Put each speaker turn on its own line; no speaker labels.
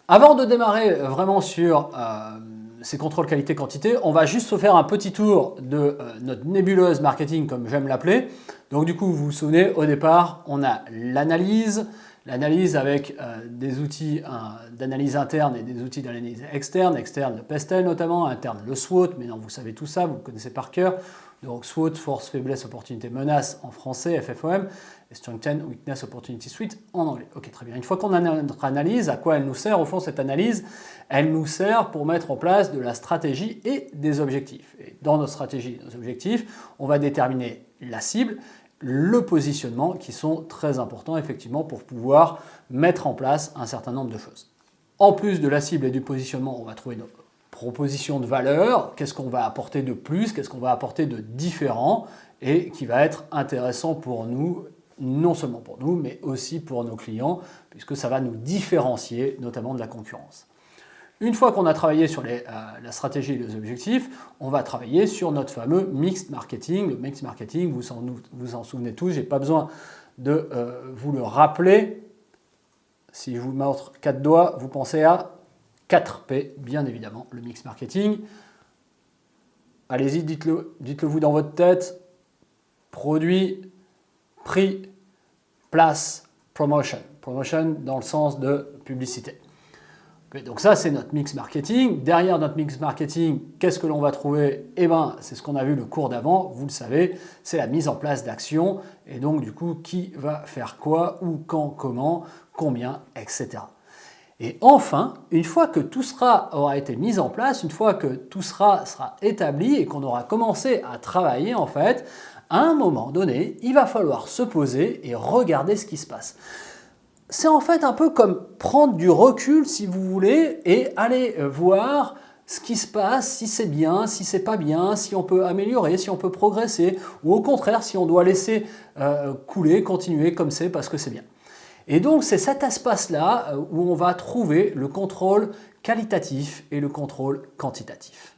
Avant de démarrer vraiment sur ces contrôles qualité-quantité, on va juste se faire un petit tour de notre nébuleuse marketing, comme j'aime l'appeler. Donc du coup, vous vous souvenez, au départ, on a l'analyse avec des outils d'analyse interne et des outils d'analyse externe, externe le Pestel notamment, interne le SWOT, mais non, vous savez tout ça, vous le connaissez par cœur. Donc SWOT, force, faiblesse, opportunité, menace en français, FFOM, et Strength, Weakness, Opportunity, Suite en anglais. Ok, très bien. Une fois qu'on a notre analyse, à quoi elle nous sert au fond cette analyse? Elle nous sert pour mettre en place de la stratégie et des objectifs. Et dans notre stratégie et nos objectifs, on va déterminer la cible, le positionnement qui sont très importants effectivement pour pouvoir mettre en place un certain nombre de choses. En plus de la cible et du positionnement, on va trouver nos propositions de valeur, qu'est-ce qu'on va apporter de plus, qu'est-ce qu'on va apporter de différent et qui va être intéressant pour nous, non seulement pour nous, mais aussi pour nos clients, puisque ça va nous différencier notamment de la concurrence. Une fois qu'on a travaillé sur la stratégie et les objectifs, on va travailler sur notre fameux mixed marketing. Le mixed marketing, vous en souvenez tous, je n'ai pas besoin de vous le rappeler. Si je vous montre 4 doigts, vous pensez à 4P, bien évidemment, le mixed marketing. Allez-y, dites-le vous dans votre tête. Produit, prix, place, promotion. Promotion dans le sens de publicité. Donc ça, c'est notre mix marketing. Derrière notre mix marketing, qu'est-ce que l'on va trouver? Eh bien, c'est ce qu'on a vu le cours d'avant, vous le savez, c'est la mise en place d'actions. Et donc, du coup, qui va faire quoi, où, quand, comment, combien, etc. Et enfin, une fois que tout aura été mis en place, une fois que tout sera établi et qu'on aura commencé à travailler, en fait, à un moment donné, il va falloir se poser et regarder ce qui se passe. C'est en fait un peu comme prendre du recul, si vous voulez, et aller voir ce qui se passe, si c'est bien, si c'est pas bien, si on peut améliorer, si on peut progresser, ou au contraire, si on doit laisser couler, continuer comme c'est parce que c'est bien. Et donc, c'est cet espace-là où on va trouver le contrôle qualitatif et le contrôle quantitatif.